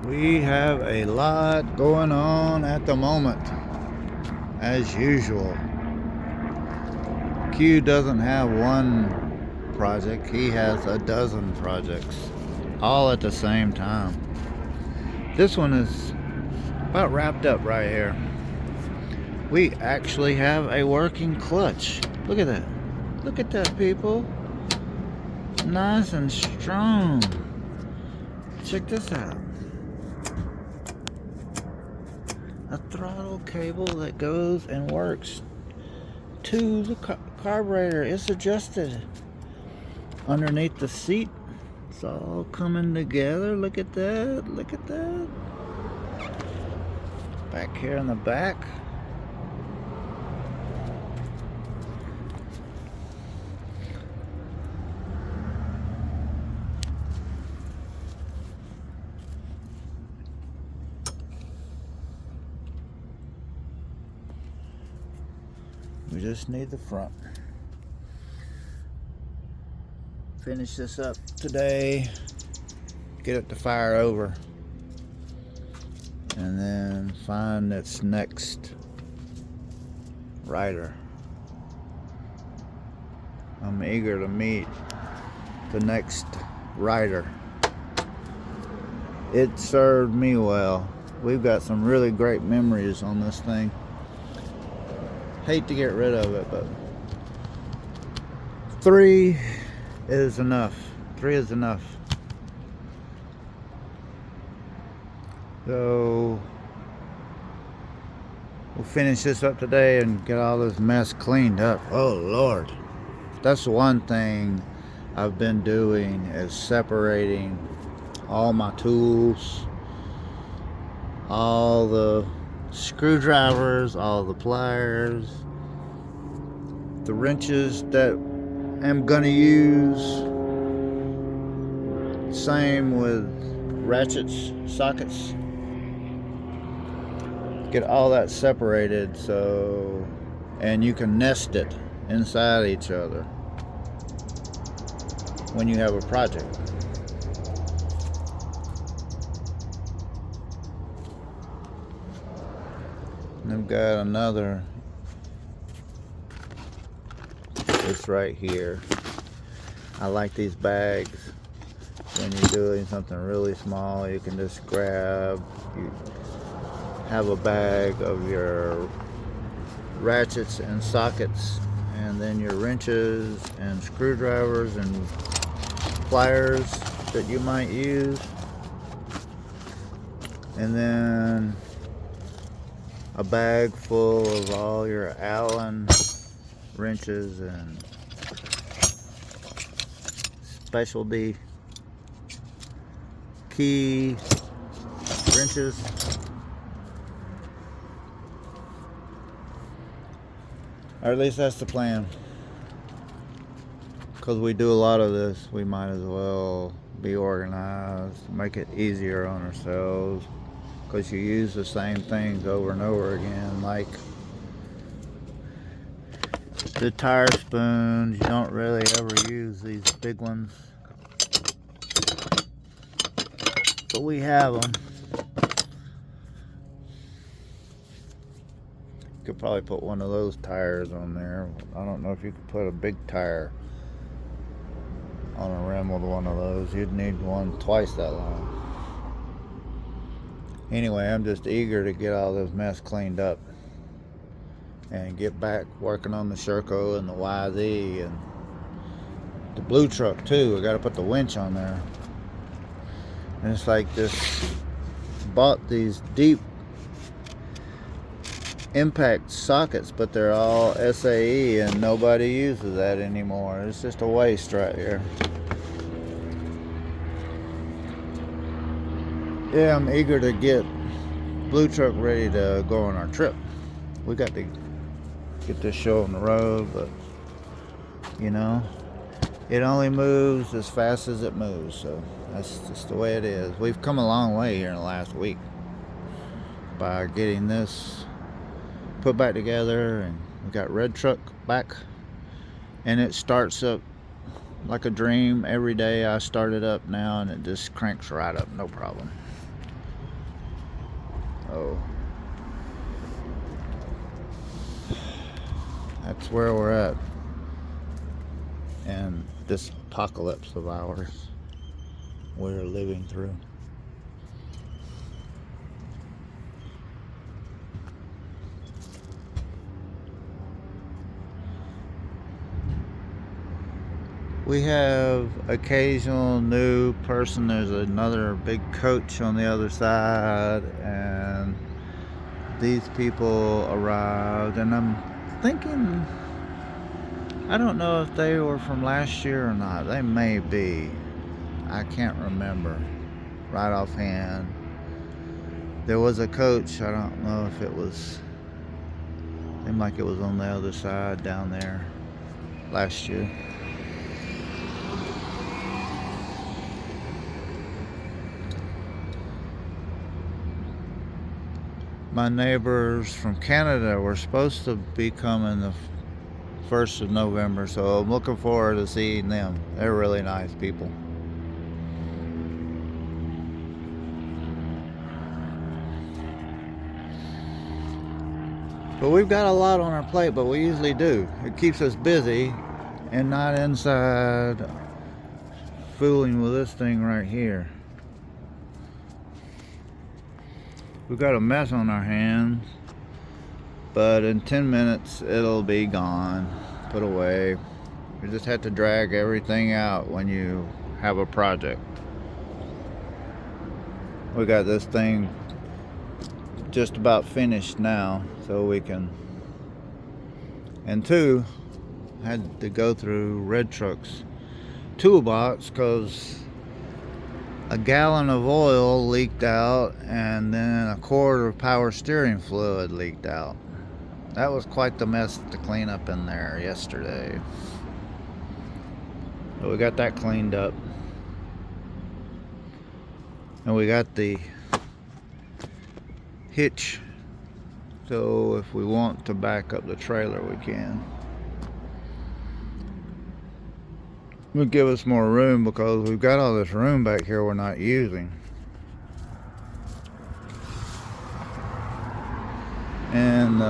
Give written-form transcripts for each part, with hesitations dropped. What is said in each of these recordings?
We have a lot going on at the moment, as usual. Q doesn't have one project, he has a dozen projects, all at the same time. This one is about wrapped up right here. We actually have a working clutch. Look at that. Look at that, people. Nice and strong. Check this out. A throttle cable that goes and works to the carburetor. It's adjusted underneath the seat. It's all coming together. Look at that. Look at that. Back here in the back. We just need the front. Finish this up today. Get it to fire over. And then find its next rider. I'm eager to meet the next rider. It served me well. We've got some really great memories on this thing. Hate to get rid of it, but 3 is enough. 3 is enough. So we'll finish this up today and get all this mess cleaned up. Oh Lord. That's one thing I've been doing, is separating all my tools, all the screwdrivers, all the pliers, the wrenches that I'm gonna use. Same with ratchets, sockets. Get all that separated, so, and you can nest it inside each other when you have a project. And I've got another, this right here. I like these bags. When you're doing something really small, you can just grab, you have a bag of your ratchets and sockets, and then your wrenches and screwdrivers and pliers that you might use, and then a bag full of all your Allen wrenches and specialty key wrenches. Or at least that's the plan. Because we do a lot of this, we might as well be organized, make it easier on ourselves. Because you use the same things over and over again, like the tire spoons. You don't really ever use these big ones, but we have them. Could probably put one of those tires on there. I don't know if you could put a big tire on a rim with one of those. You'd need one twice that long. Anyway, I'm just eager to get all this mess cleaned up and get back working on the Sherco and the YZ and the blue truck too. I got to put the winch on there. And it's like this, bought these deep impact sockets, but they're all SAE and nobody uses that anymore. It's just a waste right here. Yeah, I'm eager to get blue truck ready to go on our trip. We got to get this show on the road, but you know, it only moves as fast as it moves, so that's just the way it is. We've come a long way here in the last week by getting this put back together, and we got red truck back, and it starts up like a dream every day. I start it up now and it just cranks right up, no problem. So that's where we're at. And this apocalypse of ours we're living through. We have occasional new person. There's another big coach on the other side, and these people arrived, and I'm thinking, I don't know if they were from last year or not. They may be. I can't remember right offhand. There was a coach. I don't know if it was, seemed like it was on the other side down there last year. My neighbors from Canada were supposed to be coming the 1st of November, so I'm looking forward to seeing them. They're really nice people. But we've got a lot on our plate, but we usually do. It keeps us busy and not inside fooling with this thing right here. We've got a mess on our hands, but in 10 minutes it'll be gone, put away. You just have to drag everything out when you have a project. We got this thing just about finished now, so we can, and two, had to go through Red Truck's toolbox because a gallon of oil leaked out, and then a quart of power steering fluid leaked out. That was quite the mess to clean up in there yesterday. But we got that cleaned up. And we got the hitch, so if we want to back up the trailer, we can. It'll give us more room because we've got all this room back here we're not using. And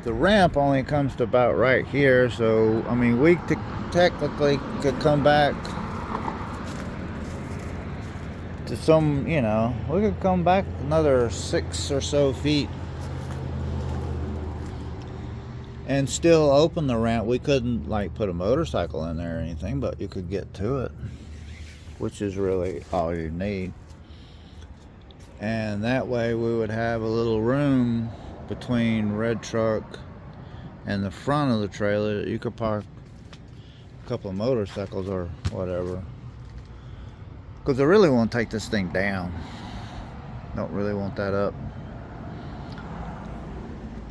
the ramp only comes to about right here, so I mean we technically could come back to some, you know, we could come back another 6 or so feet and still open the ramp. We couldn't like put a motorcycle in there or anything, but you could get to it, which is really all you need. And that way we would have a little room between Red Truck and the front of the trailer that you could park a couple of motorcycles or whatever. Because I really want to take this thing down. Don't really want that up.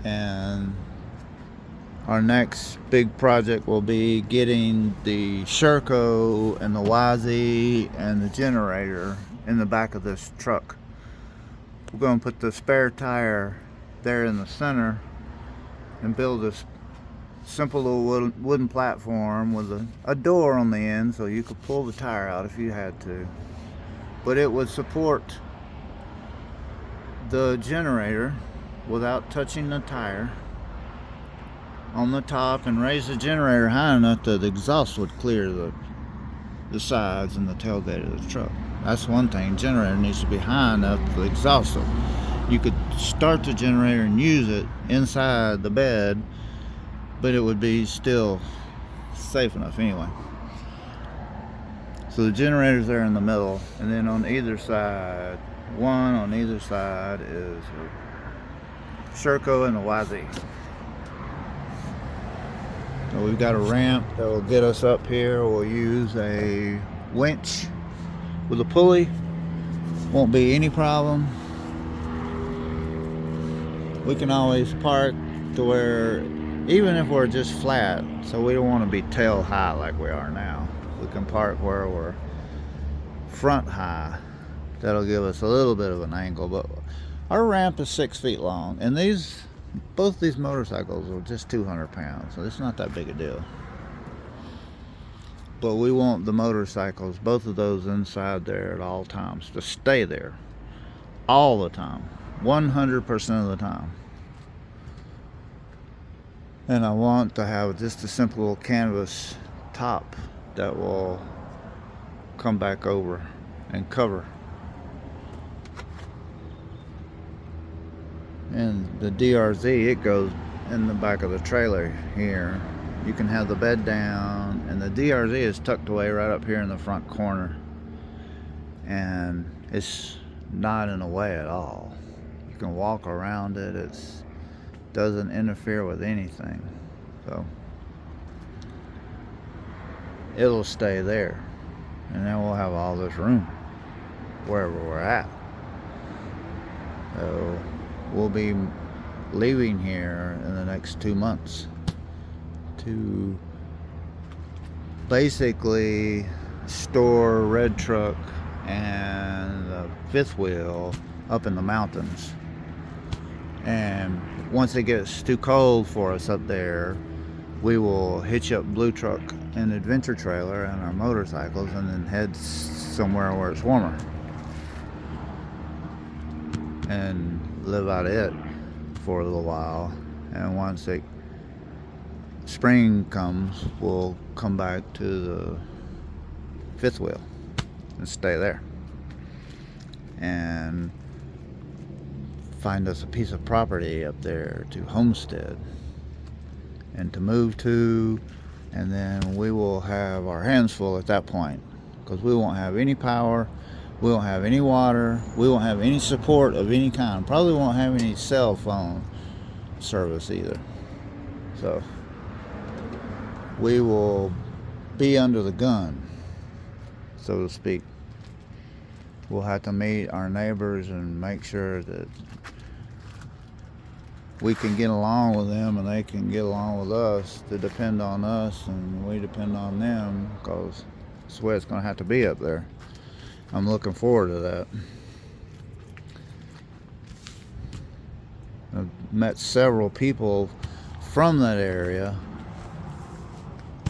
And our next big project will be getting the Sherco and the YZ and the generator in the back of this truck. We're going to put the spare tire there in the center and build this simple little wooden platform with a door on the end so you could pull the tire out if you had to. But it would support the generator without touching the tire on the top, and raise the generator high enough that the exhaust would clear the sides and the tailgate of the truck. That's one thing. Generator needs to be high enough for the exhaust, so you could start the generator and use it inside the bed, but it would be still safe enough anyway. So the generator's there in the middle, and then on either side, one on either side, is a Sherco and a YZ. So we've got a ramp that will get us up here. We'll use a winch with a pulley. Won't be any problem. We can always park to where, even if we're just flat, so we don't want to be tail high like we are now, we can park where we're front high. That'll give us a little bit of an angle, but our ramp is 6 feet long, and both these motorcycles are just 200 pounds, so it's not that big a deal. But we want the motorcycles, both of those, inside there at all times to stay there. all the time, 100% of the time. And I want to have just a simple canvas top that will come back over and cover. And the DRZ, it goes in the back of the trailer here. You can have the bed down, and the DRZ is tucked away right up here in the front corner, and it's not in the way at all. You can walk around it. It doesn't interfere with anything, so it'll stay there, and then we'll have all this room wherever we're at. So we'll be leaving here in the next 2 months to basically store Red Truck and the fifth wheel up in the mountains. And once it gets too cold for us up there, we will hitch up Blue Truck and adventure trailer and our motorcycles and then head somewhere where it's warmer and live out of it for a little while. And once spring comes, we'll come back to the fifth wheel and stay there and find us a piece of property up there to homestead and to move to, and then we will have our hands full at that point, because we won't have any power, we won't have any water, we won't have any support of any kind, probably won't have any cell phone service either. So we will be under the gun, so to speak. We'll have to meet our neighbors and make sure that we can get along with them and they can get along with us, to depend on us and we depend on them, because that's the way it's going to have to be up there. I'm looking forward to that. I've met several people from that area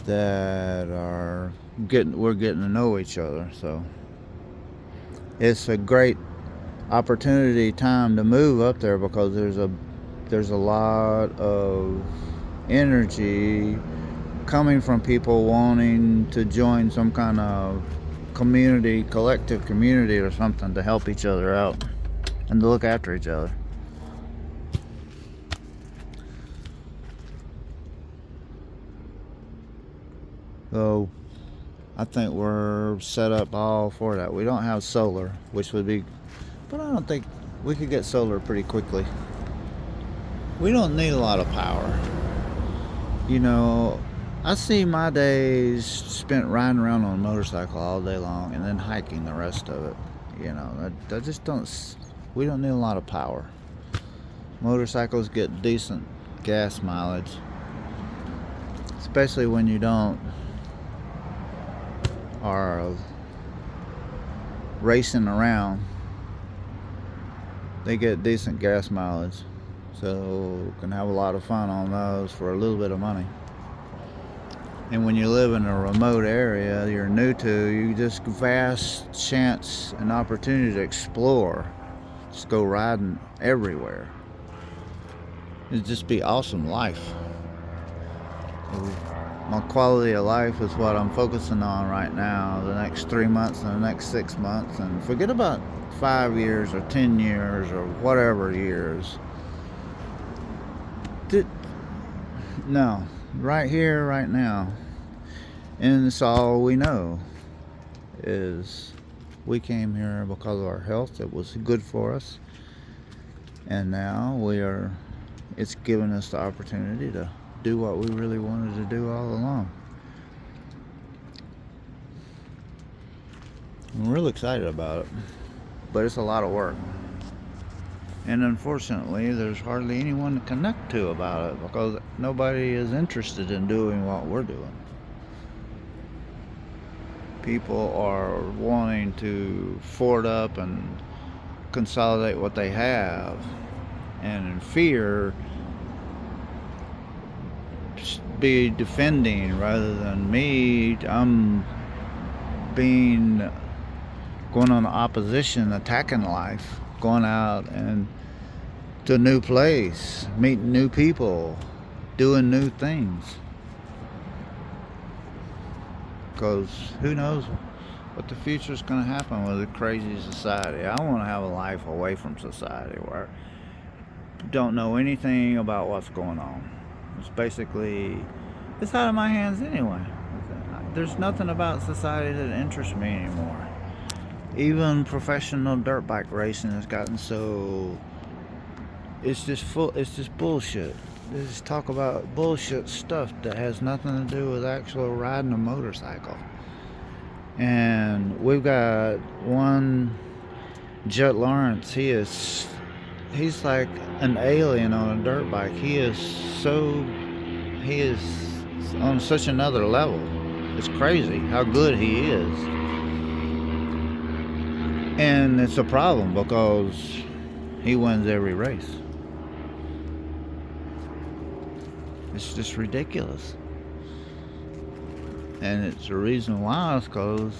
that we're getting to know each other, so it's a great opportunity time to move up there, because there's a lot of energy coming from people wanting to join some kind of collective community or something, to help each other out and to look after each other. So I think we're set up all for that. We don't have solar, which would be, but I don't think we could get solar pretty quickly. We don't need a lot of power. You know, I see my days spent riding around on a motorcycle all day long and then hiking the rest of it. You know, I just don't, we don't need a lot of power. Motorcycles get decent gas mileage, especially when you are racing around. They get decent gas mileage, so you can have a lot of fun on those for a little bit of money. And when you live in a remote area you're new to, you just vast chance and opportunity to explore, just go riding everywhere. It'd just be awesome life. My quality of life is what I'm focusing on right now, the next 3 months and the next 6 months, and forget about 5 years or 10 years or whatever years. No, right here, right now. And it's all we know is we came here because of our health. It was good for us, and now it's given us the opportunity to do what we really wanted to do all along. I'm really excited about it, but it's a lot of work. And unfortunately, there's hardly anyone to connect to about it, because nobody is interested in doing what we're doing. People are wanting to ford up and consolidate what they have, and in fear be defending rather than me. I'm going on the opposition, attacking life, going out and to a new place, meeting new people, doing new things. Because who knows what the future is going to happen with a crazy society. I want to have a life away from society where I don't know anything about what's going on. It's out of my hands anyway. There's nothing about society that interests me anymore. Even professional dirt bike racing has gotten so, it's just bullshit. They just talk about bullshit stuff that has nothing to do with actual riding a motorcycle. And we've got one Jet Lawrence. He's like an alien on a dirt bike. He is on such another level. It's crazy how good he is. And it's a problem because he wins every race. It's just ridiculous. And it's the reason why is because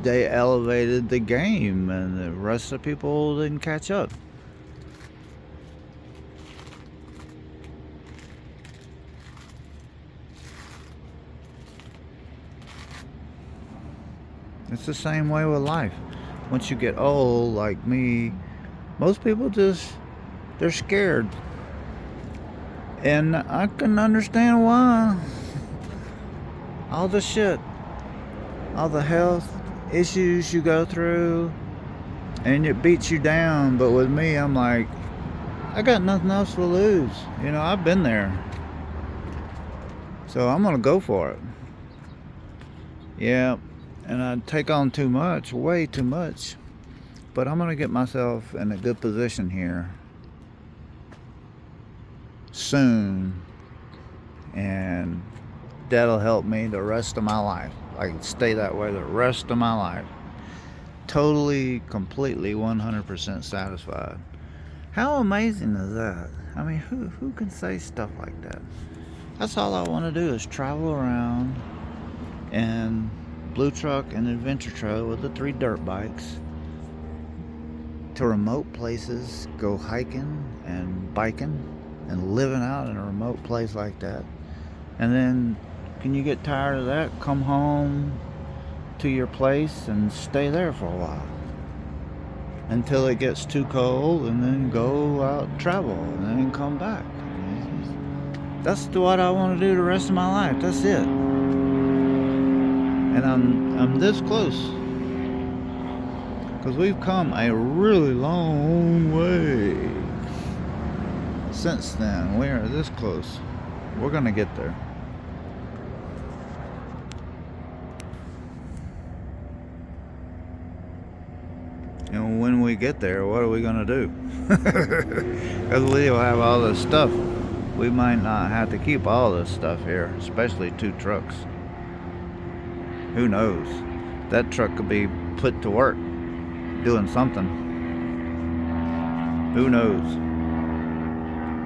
they elevated the game and the rest of the people didn't catch up. It's the same way with life. Once you get old, like me, most people they're scared. And I can understand why. All the shit, all the health issues you go through, and it beats you down. But with me, I'm like, I got nothing else to lose. I've been there. So I'm going to go for it. Yeah. And I take on too much, way too much. But I'm going to get myself in a good position here soon. And that'll help me the rest of my life. I can stay that way the rest of my life. Totally, completely, 100% satisfied. How amazing is that? I mean, who can say stuff like that? That's all I want to do is travel around and blue truck and adventure trail with the 3 dirt bikes to remote places, go hiking and biking and living out in a remote place like that. And then can you get tired of that, come home to your place and stay there for a while until it gets too cold, and then go out and travel and then come back. That's what I want to do the rest of my life. That's it. And I'm this close, because we've come a really long way since then. We are this close. We're gonna get there. And when we get there, what are we gonna do? Because we'll have all this stuff. We might not have to keep all this stuff here, especially 2 trucks. Who knows? That truck could be put to work doing something. Who knows?